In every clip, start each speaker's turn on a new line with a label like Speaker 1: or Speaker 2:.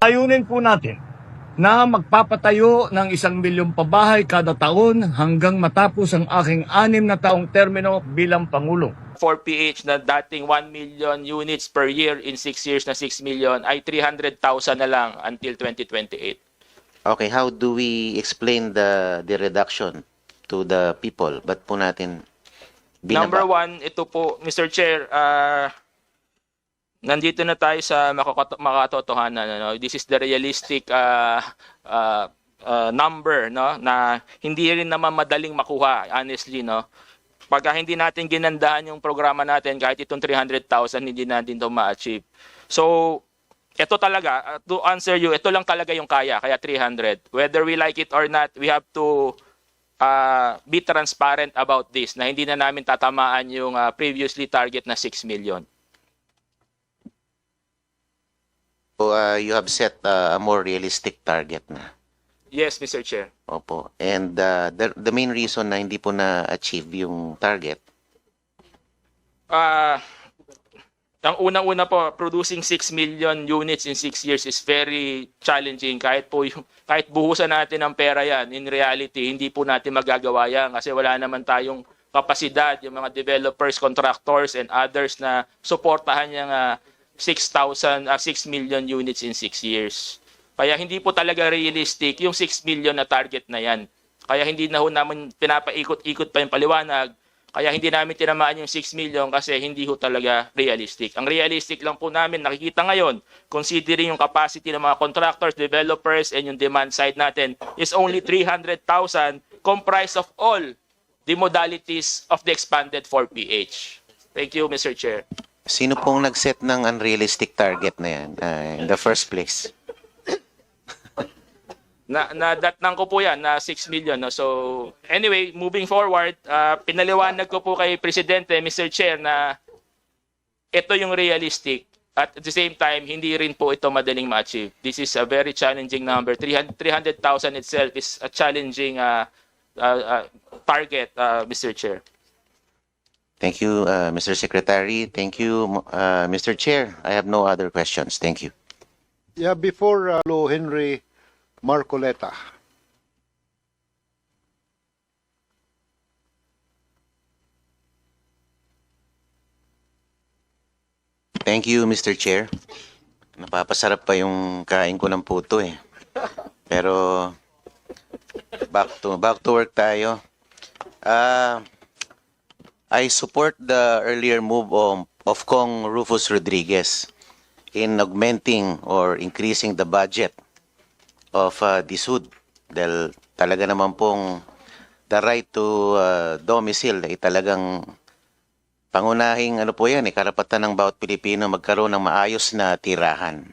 Speaker 1: Ayunin po natin na magpapatayo ng 1,000,000 pabahay kada taon hanggang matapos ang aking 6 na taong termino bilang Pangulo.
Speaker 2: For PH na dating 1 million units per year in 6 years na 6 million ay 300,000 na lang until 2028.
Speaker 3: Okay, how do we explain the reduction to the people? Ba't po natin binaba?
Speaker 2: Number one, ito po, Mr. Chair, nandito na tayo sa makatotohanan. Ano? This is the realistic number, no? Na hindi rin naman madaling makuha, honestly. No? Pagka hindi natin ginandaan yung programa natin, kahit itong 300,000, hindi natin ito ma-achieve. So, ito talaga, to answer you, ito lang talaga yung kaya 300. Whether we like it or not, we have to be transparent about this, na hindi na namin tatamaan yung previously target na 6 million.
Speaker 3: So, you have set a more realistic target na.
Speaker 2: Yes, Mr. Chair.
Speaker 3: Opo. And the main reason na hindi po na-achieve yung target,
Speaker 2: Ang unang-una po, producing 6 million units in 6 years is very challenging. Kahit buhusan natin ng pera yan, in reality, hindi po natin magagawa yan kasi wala naman tayong kapasidad, yung mga developers, contractors, and others na suportahan yung 6 million units in 6 years. Kaya hindi po talaga realistic yung 6 million na target na yan. Kaya hindi na ho namin pinapaikot-ikot pa yung paliwanag. Kaya hindi namin tinamaan yung 6 million kasi hindi ho talaga realistic. Ang realistic lang po namin nakikita ngayon, considering yung capacity ng mga contractors, developers, and yung demand side natin, is only 300,000 comprised of all the modalities of the expanded 4PH. Thank you, Mr. Chair.
Speaker 3: sino pong nag-set ng unrealistic target na yan in the first place?
Speaker 2: Nadatnang ko po yan na 6 million. No? So, anyway, moving forward, pinaliwanag ko po kay Presidente, Mr. Chair, na ito yung realistic. At the same time, hindi rin po ito madaling ma-achieve. This is a very challenging number. 300,000 itself is a challenging target, Mr. Chair.
Speaker 3: Thank you, Mr. Secretary. Thank you, Mr. Chair. I have no other questions. Thank you.
Speaker 4: Yeah, before Henry Marcoleta.
Speaker 3: Thank you, Mr. Chair. Napapasarap pa yung kain ko ng puto eh. Pero back to work tayo. I support the earlier move of Kong Rufus Rodriguez in augmenting or increasing the budget of DSUD. Dahil talaga naman pong the right to domicile ay talagang pangunahing ano po yan, karapatan ng bawat Pilipino magkaroon ng maayos na tirahan.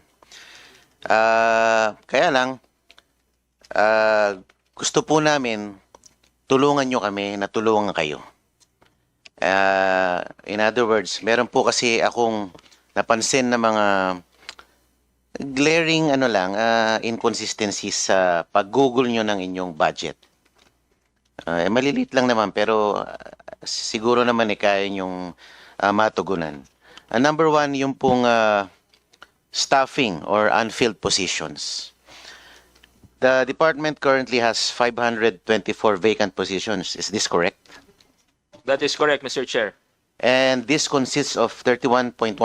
Speaker 3: Kaya lang, gusto po namin tulungan nyo kami na tulungan kayo. In other words, meron po kasi akong napansin na mga glaring inconsistencies sa pag-google nyo ng inyong budget. Malilit lang naman pero siguro naman kaya nyong matugunan. Number one, yung pong staffing or unfilled positions. The department currently has 524 vacant positions. Is this correct?
Speaker 2: That is correct, Mr. Chair.
Speaker 3: And this consists of 31.1%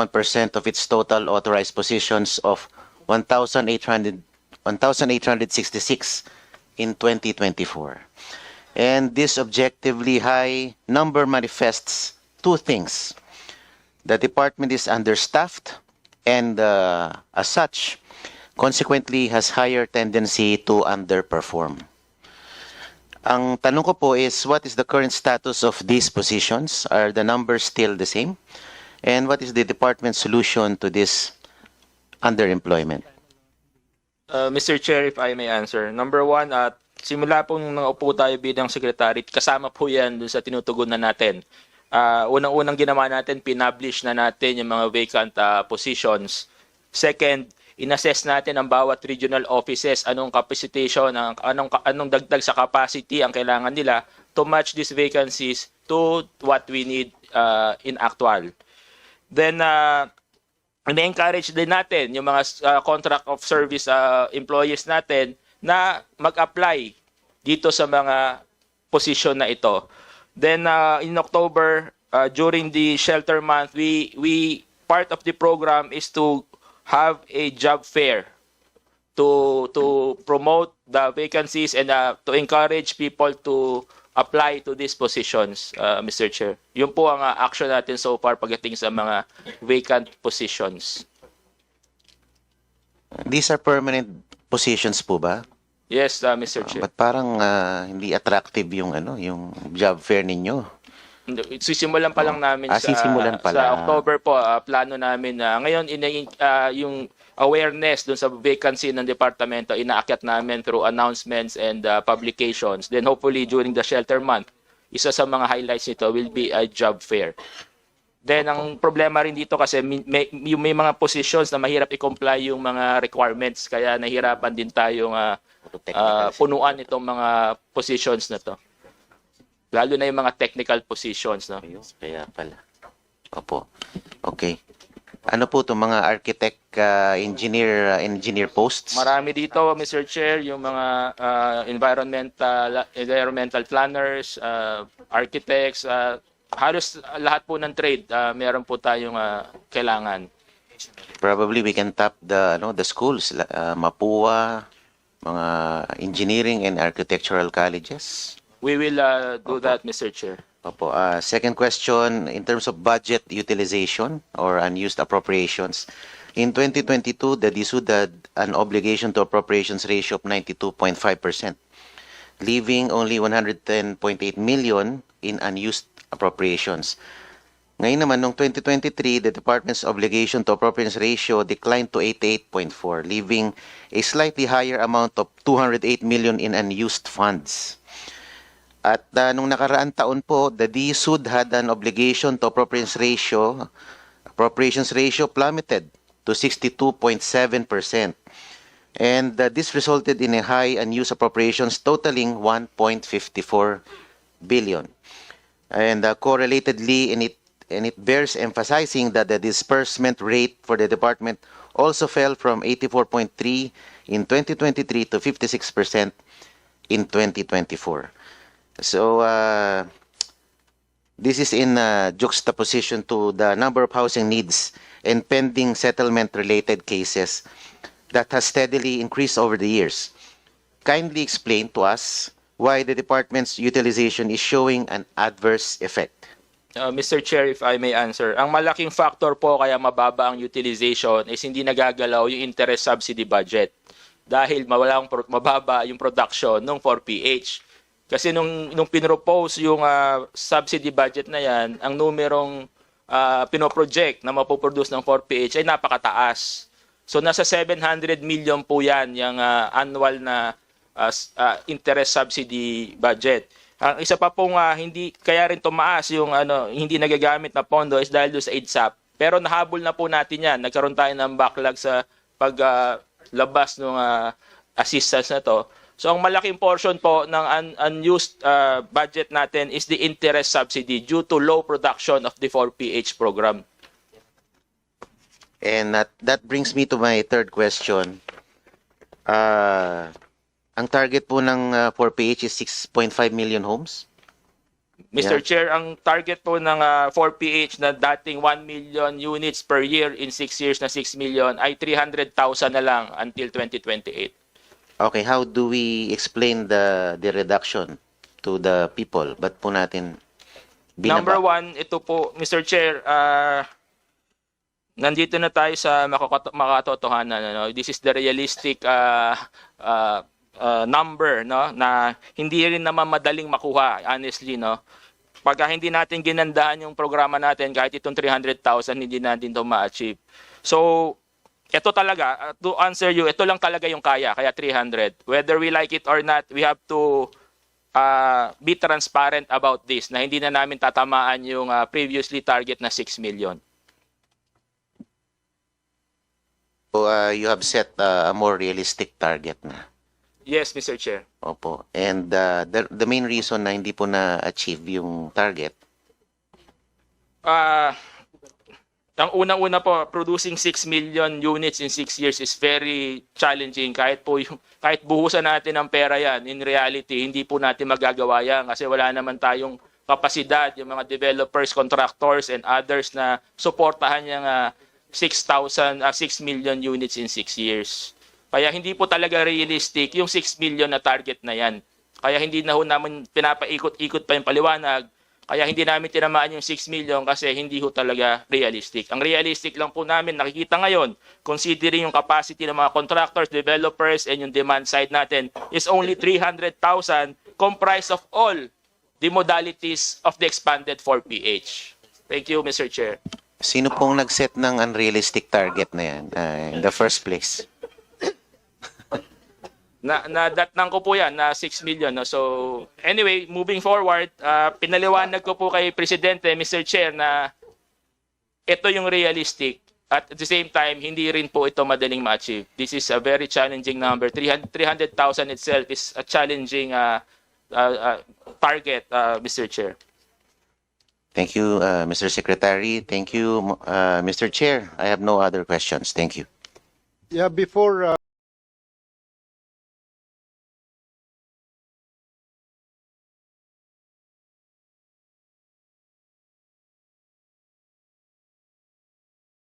Speaker 3: of its total authorized positions of 1,866 in 2024. And this objectively high number manifests two things. The department is understaffed and as such, consequently has higher tendency to underperform. Ang tanong ko po is, what is the current status of these positions? Are the numbers still the same? And what is the department's solution to this underemployment?
Speaker 2: Mr. Chair, if I may answer. Number one, simula po nung naupo tayo bilang secretary, kasama po yan dun sa tinutugunan natin. Unang-unang ginawa natin, pinablish na natin yung mga vacant positions. Second, inassess natin ang bawat regional offices, anong capacitation, anong dagdag sa capacity ang kailangan nila to match these vacancies to what we need in actual. Then, ina-encourage din natin yung mga contract of service employees natin na mag-apply dito sa mga position na ito. Then in October, during the shelter month, we part of the program is to have a job fair to promote the vacancies and to encourage people to apply to these positions, Mr. Chair. Yun po ang action natin so far pagdating sa mga vacant positions.
Speaker 3: These are permanent positions po ba?
Speaker 2: Yes, Mr. Chair.
Speaker 3: Ba't parang hindi attractive yung yung job fair ninyo?
Speaker 2: Sisimulan pa lang namin
Speaker 3: sisimulan pa
Speaker 2: sa
Speaker 3: lang.
Speaker 2: October po, plano namin na ngayon yung awareness dun sa vacancy ng departamento inaakyat namin through announcements and publications. Then hopefully during the shelter month, isa sa mga highlights nito will be a job fair. Then ang problema rin dito kasi may mga positions na mahirap i-comply yung mga requirements, kaya nahirapan din tayong punuan itong mga positions na to. Lalo na yung mga technical positions, no?
Speaker 3: Ayun, kaya pala. Opo. Okay. Ano po itong mga architect, engineer posts?
Speaker 2: Marami dito, Mr. Chair, yung mga environmental planners, architects, halos lahat po ng trade, meron po tayong kailangan.
Speaker 3: Probably we can tap the schools, Mapua, mga engineering and architectural colleges.
Speaker 2: We will do that, Mr. Chair.
Speaker 3: Opo. Second question, in terms of budget utilization or unused appropriations, in 2022, the DSUD had an obligation to appropriations ratio of 92.5%, leaving only 110.8 million in unused appropriations. Ngayon naman, noong 2023, the department's obligation to appropriations ratio declined to 88.4, leaving a slightly higher amount of 208 million in unused funds. At nung nakaraan taon po, the DSUD had an obligation to appropriations ratio plummeted to 62.7%. And this resulted in a high unused appropriations totaling 1.54 billion. And correlatedly, and it bears emphasizing that the disbursement rate for the department also fell from 84.3 in 2023 to 56% in 2024. So, this is in juxtaposition to the number of housing needs and pending settlement-related cases that has steadily increased over the years. Kindly explain to us why the department's utilization is showing an adverse effect.
Speaker 2: Mr. Chair, if I may answer, ang malaking factor po kaya mababa ang utilization is hindi nagagalaw yung interest subsidy budget dahil mababa yung production ng 4PH. Kasi nung pinropose yung subsidy budget na yan, ang numerong pinoproject na mapoproduce ng 4PH ay napakataas. So nasa 700 million po yan yung annual na interest subsidy budget. Ang isa pa pong hindi kaya rin tumaas yung hindi nagagamit na pondo is dahil doon sa IDSAP. Pero nahabol na po natin yan. Nagkaroon tayo ng backlog sa paglabas ng assistance na to. So ang malaking portion po ng unused budget natin is the interest subsidy due to low production of the 4PH program.
Speaker 3: And that brings me to my third question. Ang target po ng 4PH is 6.5 million homes?
Speaker 2: Mr.
Speaker 3: Yeah.
Speaker 2: Chair, ang target po ng 4PH na dating 1 million units per year in 6 years na 6 million ay 300,000 na lang until 2028.
Speaker 3: Okay, how do we explain the reduction to the people? Ba't po natin binaba?
Speaker 2: Number one, ito po, Mr. Chair, nandito na tayo sa makatotohanan. This is the realistic number, no, na hindi rin naman madaling makuha, honestly, no. Pagka hindi natin ginandaan yung programa natin, kahit itong 300,000 hindi natin ito ma-achieve. So ito talaga, to answer you, ito lang talaga yung kaya 300. Whether we like it or not, we have to be transparent about this, na hindi na namin tatamaan yung previously target na 6 million.
Speaker 3: So, you have set a more realistic target na.
Speaker 2: Yes, Mr. Chair.
Speaker 3: Opo. And the main reason na hindi po na-achieve yung target?
Speaker 2: Ang unang-una po, producing 6 million units in 6 years is very challenging. Kahit buhusan natin ng pera yan, in reality, hindi po natin magagawa yan kasi wala naman tayong kapasidad, yung mga developers, contractors, and others na suportahan yung 6 million units in 6 years. Kaya hindi po talaga realistic yung 6 million na target na yan. Kaya hindi na ho namin pinapaikot-ikot pa yung paliwanag. Kaya hindi namin tinamaan yung 6 million kasi hindi ho talaga realistic. Ang realistic lang po namin nakikita ngayon, considering yung capacity ng mga contractors, developers, and yung demand side natin, is only 300,000 comprised of all the modalities of the expanded 4PH. Thank you, Mr. Chair.
Speaker 3: Sino pong nag-set ng unrealistic target na yan in the first place?
Speaker 2: Nadatnang ko po yan na 6 million. No? So, anyway, moving forward, pinaliwanag ko po kay Presidente, Mr. Chair, na ito yung realistic. At the same time, hindi rin po ito madaling ma-achieve. This is a very challenging number. 300,000 itself is a challenging target, Mr. Chair.
Speaker 3: Thank you, Mr. Secretary. Thank you, Mr. Chair. I have no other questions. Thank you.
Speaker 4: Yeah, before